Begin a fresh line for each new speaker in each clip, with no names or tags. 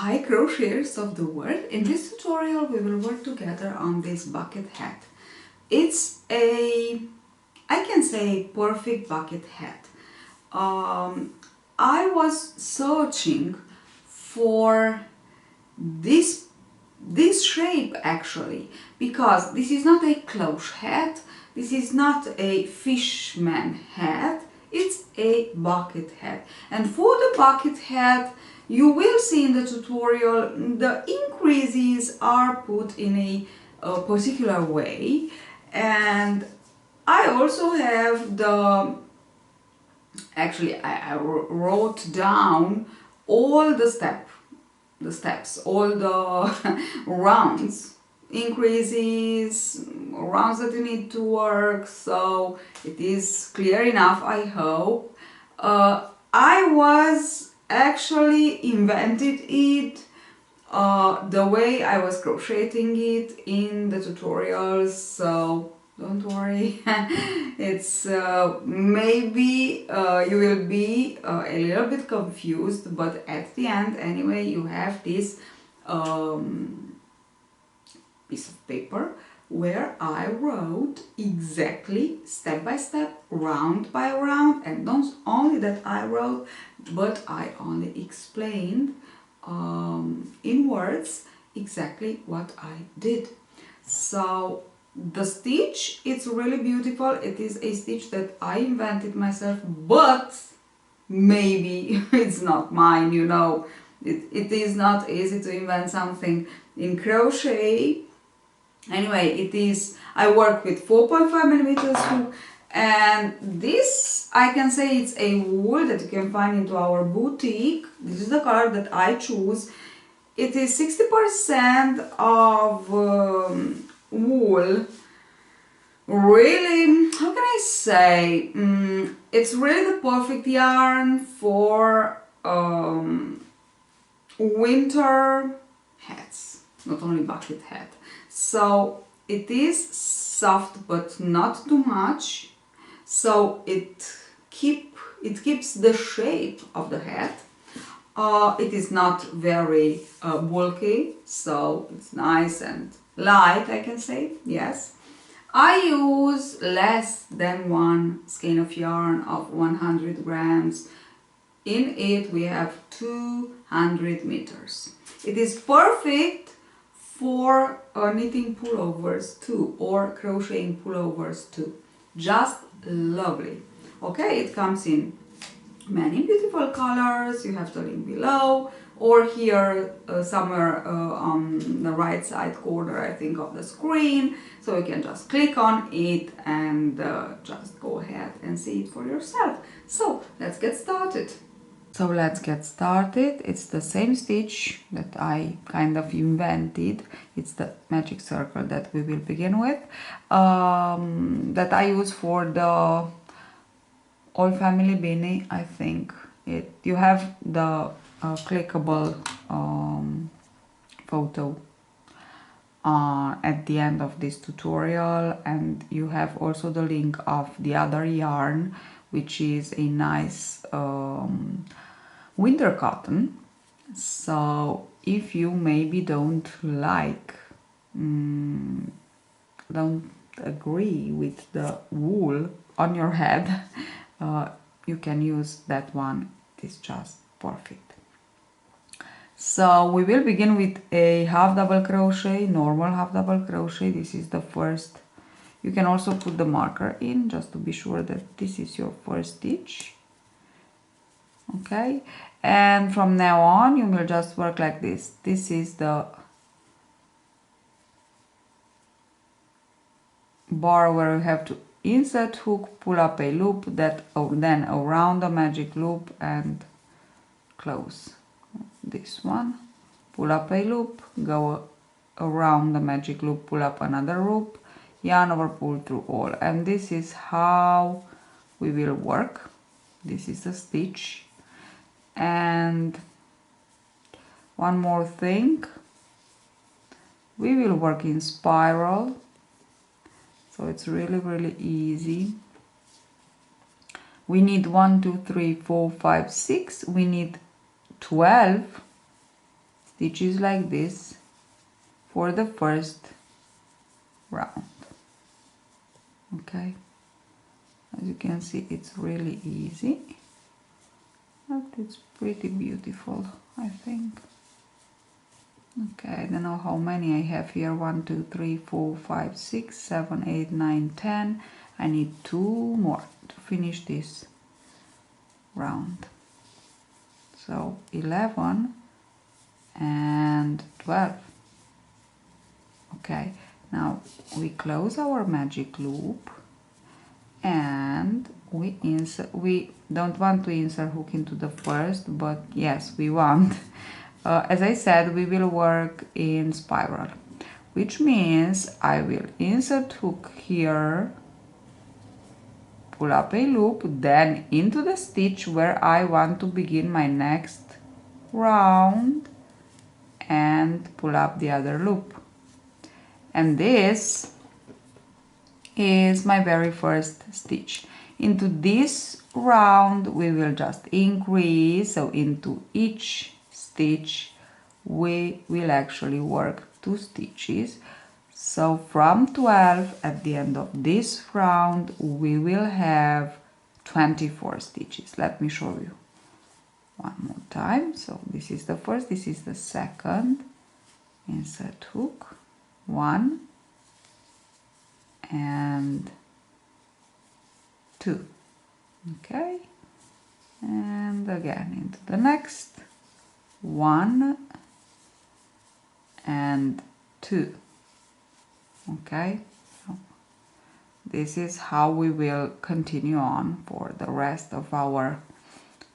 Hi crocheters of the world. In this tutorial we will work together on this bucket hat. It's a, I can say, perfect bucket hat. I was searching for this shape actually, because this is not a cloche hat, this is not a fishman hat, it's a bucket hat. And for the bucket hat, you will see in the tutorial the increases are put in a particular way, and I also have the, actually I wrote down all the steps, all the rounds, increases, rounds that you need to work, so it is clear enough, I hope. I was actually invented it the way I was crocheting it in the tutorials, so don't worry. It's maybe you will be a little bit confused, but at the end anyway you have this piece of paper where I wrote exactly step by step, round by round, and not only that I wrote, but I only explained in words exactly what I did. So the stitch, it's really beautiful. It is a stitch that I invented myself, but maybe it's not mine, you know. It is not easy to invent something in crochet. Anyway, it is, I work with 4.5 millimeters hook, and this, I can say, it's a wool that you can find into our boutique. This is the color that I choose. It is 60% of wool. Really, how can I say, it's really the perfect yarn for winter hats, not only bucket hat. So it is soft but not too much, so it keeps the shape of the hat. It is not very bulky, so it's nice and light, I can say, yes. I use less than one skein of yarn of 100 grams. In it we have 200 meters. It is perfect for knitting pullovers too, or crocheting pullovers too. Just lovely. Okay, it comes in many beautiful colors. You have the link below, or here somewhere on the right side corner, I think, of the screen, so you can just click on it and just go ahead and see it for yourself. So let's get started. It's the same stitch that I kind of invented. It's the magic circle that we will begin with, that I use for the All Family beanie, I think. You have the clickable photo at the end of this tutorial, and you have also the link of the other yarn, which is a nice winter cotton. So if you maybe don't like, don't agree with the wool on your head, you can use that one. It's just perfect. So we will begin with a half double crochet, normal half double crochet. This is the first. You can also put the marker in just to be sure that this is your first stitch. Okay, and from now on you will just work like this. This is the bar where you have to insert hook, pull up a loop, then around the magic loop and close. This one, pull up a loop, go around the magic loop, pull up another loop, yarn over, pull through all. And this is how we will work. This is a stitch. And one more thing, we will work in spiral, so it's really easy. We need 1, 2, 3, 4, 5, 6. We need 12 stitches like this for the first round. Okay, as you can see, it's really easy, but it's pretty beautiful, I think. Okay, I don't know how many I have here. 1, 2, 3, 4, 5, 6, 7, 8, 9, 10. I need 2 more to finish this round. So 11 and 12. Okay, now we close our magic loop and we insert. We don't want to insert hook into the first, but yes, we want. As I said, we will work in spiral, which means I will insert hook here, pull up a loop, then into the stitch where I want to begin my next round and pull up the other loop. And this is my very first stitch. Into this round we will just increase, so into each stitch we will actually work 2 stitches. So from 12 at the end of this round we will have 24 stitches. Let me show you one more time. So this is the first, this is the second. Insert hook, 1 and 2. Okay, and again into the next, 1 and 2. Okay, so this is how we will continue on for the rest of our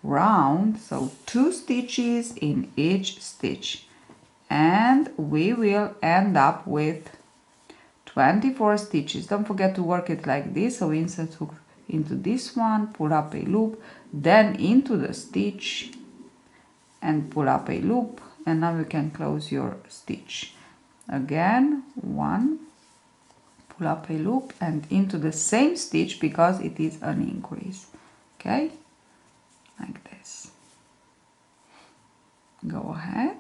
round. So 2 stitches in each stitch, and we will end up with 24 stitches. Don't forget to work it like this. So insert hook into this one, pull up a loop, then into the stitch and pull up a loop, and now you can close your stitch. Again, 1, pull up a loop and into the same stitch because it is an increase. Okay, like this. Go ahead.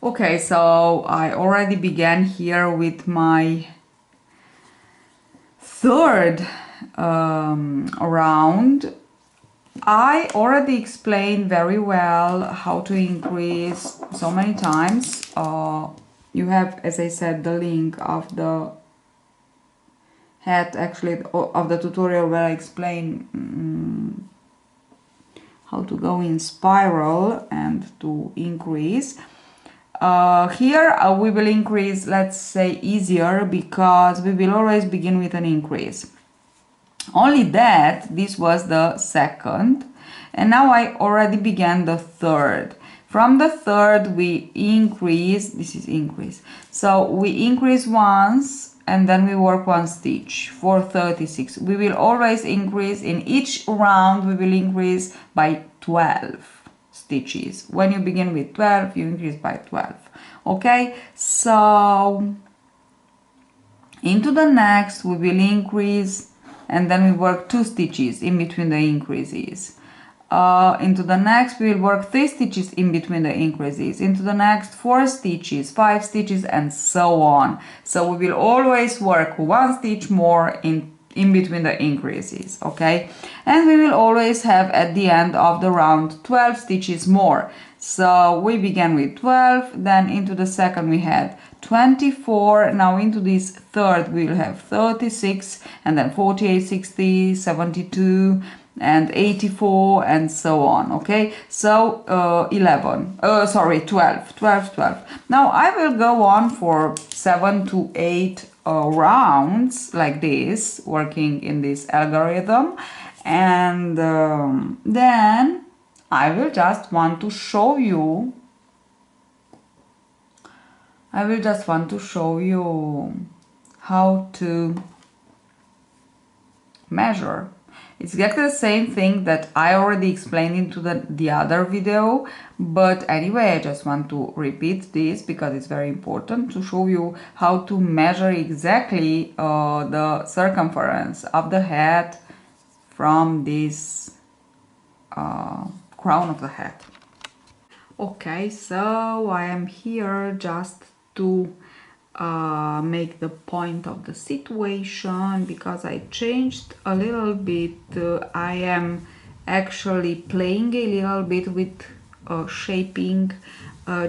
Okay, so I already began here with my third round. I already explained very well how to increase so many times. You have, as I said, the link of the hat, actually of the tutorial where I explain how to go in spiral and to increase. Here we will increase, let's say, easier, because we will always begin with an increase. Only that this was the second, and now I already began the third. From the third we increase, this is increase, so we increase once and then we work 1 stitch for 36. We will always increase in each round, we will increase by 12 stitches. When you begin with 12, you increase by 12. Okay, so into the next we will increase and then we work 2 stitches in between the increases. Into the next we will work 3 stitches in between the increases. Into the next 4 stitches, 5 stitches, and so on. So we will always work 1 stitch more in between the increases. Okay, and we will always have at the end of the round 12 stitches more. So we began with 12, then into the second we had 24, now into this third we will have 36, and then 48, 60, 72 and 84 and so on. Okay, so 12. Now I will go on for 7 to 8 rounds like this, working in this algorithm, and then I will just want to show you how to measure. It's exactly the same thing that I already explained into the other video, but anyway, I just want to repeat this because it's very important to show you how to measure exactly the circumference of the hat from this crown of the hat. Okay, so I am here just to make the point of the situation, because I changed a little bit. I am actually playing a little bit with shaping,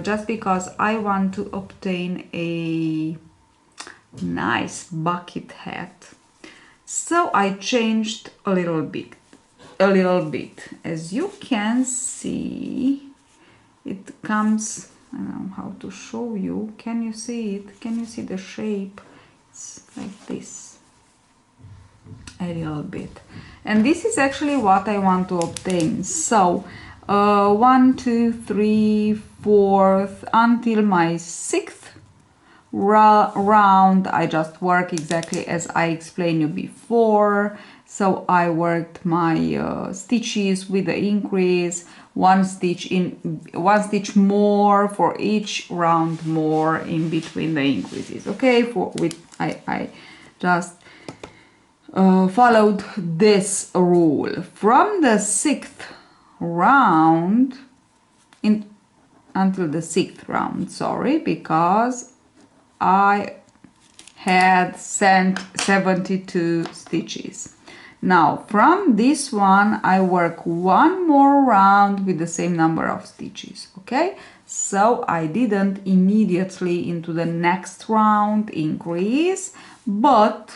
just because I want to obtain a nice bucket hat. So I changed a little bit. As you can see, it comes, I don't know how to show you. Can you see it? Can you see the shape? It's like this, a little bit. And this is actually what I want to obtain. So 1, 2, 3, 4 until my 6th round. I just work exactly as I explained you before. So I worked my stitches with the increase, one stitch more for each round, more in between the increases. Okay, I just followed this rule from the 6th round until the 6th round, sorry, because I had sent 72 stitches. Now from this one I work one more round with the same number of stitches. Okay, so I didn't immediately into the next round increase, but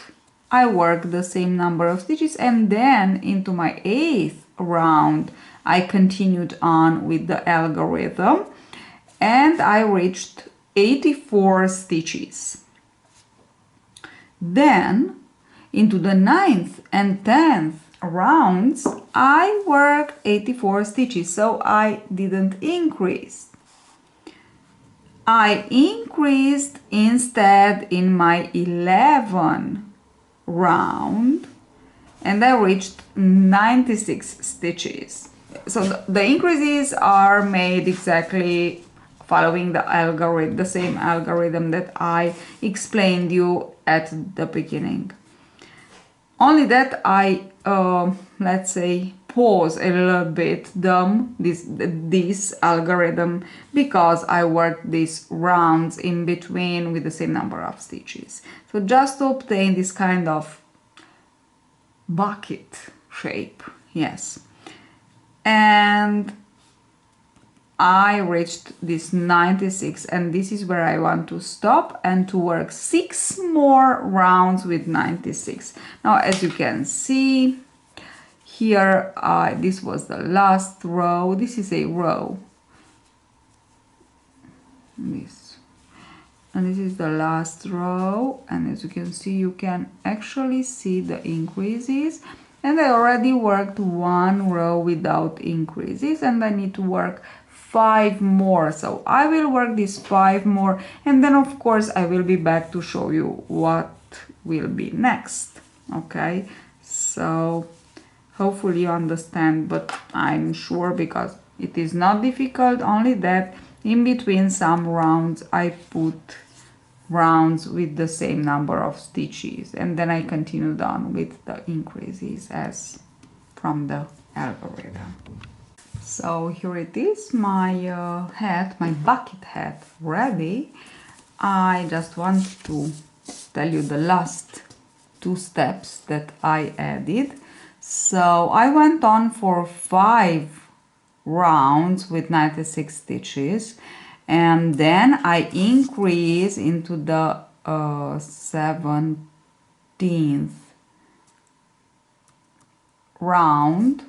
I work the same number of stitches, and then into my 8th round I continued on with the algorithm and I reached 84 stitches. Then into the 9th and 10th rounds I worked 84 stitches, so I didn't increase. I increased instead in my 11th round and I reached 96 stitches. So the increases are made exactly following the algorithm, the same algorithm that I explained you at the beginning. Only that I let's say pause a little bit this algorithm, because I worked these rounds in between with the same number of stitches. So just to obtain this kind of bucket shape, yes. And I reached this 96, and this is where I want to stop and to work 6 more rounds with 96. Now as you can see here, this was the last row. This is a row, and this is the last row, and as you can see, you can actually see the increases, and I already worked one row without increases, and I need to work 5 more. So I will work these 5 more, and then of course I will be back to show you what will be next. Okay, so hopefully you understand, but I'm sure, because it is not difficult, only that in between some rounds I put rounds with the same number of stitches, and then I continued on with the increases as from the algorithm. So here it is, my hat, my bucket hat ready. I just want to tell you the last 2 steps that I added. So I went on for 5 rounds with 96 stitches, and then I increase into the 17th round.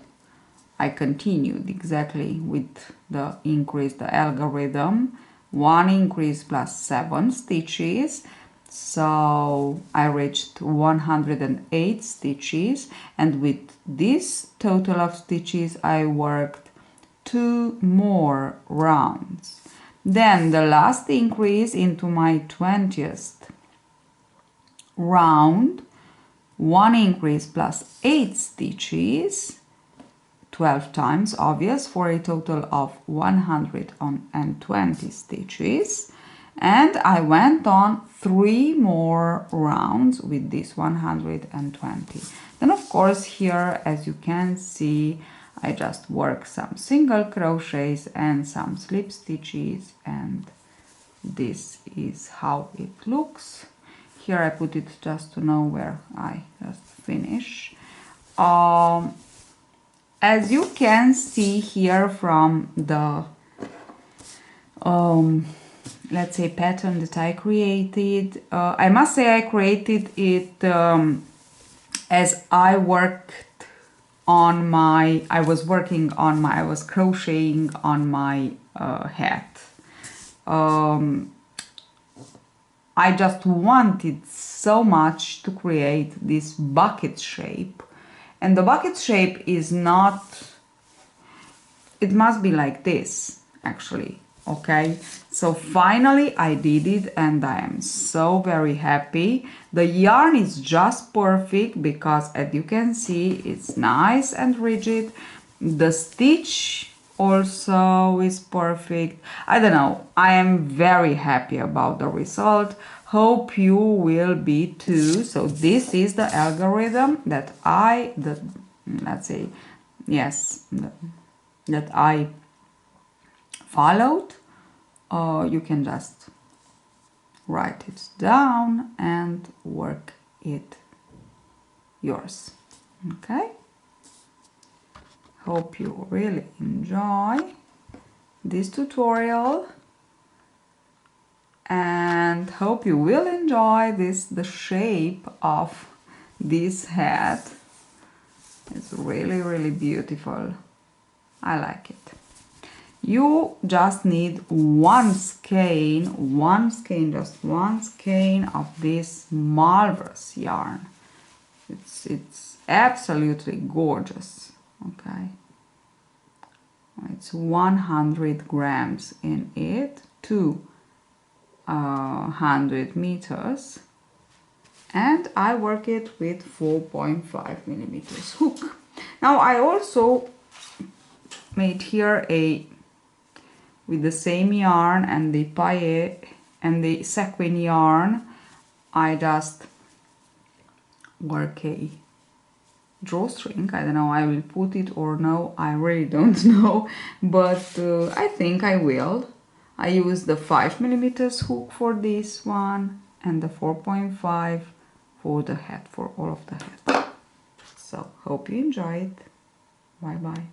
I continued exactly with the increase, the algorithm, 1 increase plus 7 stitches. So I reached 108 stitches, and with this total of stitches I worked 2 more rounds. Then the last increase into my 20th round, 1 increase plus 8 stitches, 12 times, obvious, for a total of 120 stitches. and I went on 3 more rounds with this 120. Then of course here, as you can see, I just work some single crochets and some slip stitches, and this is how it looks. Here I put it just to know where I just finish. As you can see here from the let's say pattern that I created, I must say I created it as I worked on my, I was crocheting on my hat. I just wanted so much to create this bucket shape, and the bucket shape is not, it must be like this actually, okay? So finally I did it and I am so very happy. The yarn is just perfect because, as you can see, it's nice and rigid. The stitch also is perfect. I don't know, I am very happy about the result. Hope you will be too. So this is the algorithm that let's say, yes, that I followed. You can just write it down and work it yours. Okay? Hope you really enjoy this tutorial, and hope you will enjoy the shape of this hat. It's really, really beautiful. I like it. You just need one skein, just one skein of this marvelous yarn. It's absolutely gorgeous. Okay, it's 100 grams in it, 200 meters, and I work it with 4.5 millimeters hook. Now I also made here with the same yarn and the paillet and the sequin yarn, I just work a drawstring. I don't know, I will put it or no, I really don't know, but I think I will. I use the 5 millimeters hook for this one and the 4.5 for the hat, for all of the hat. So hope you enjoy it. Bye bye.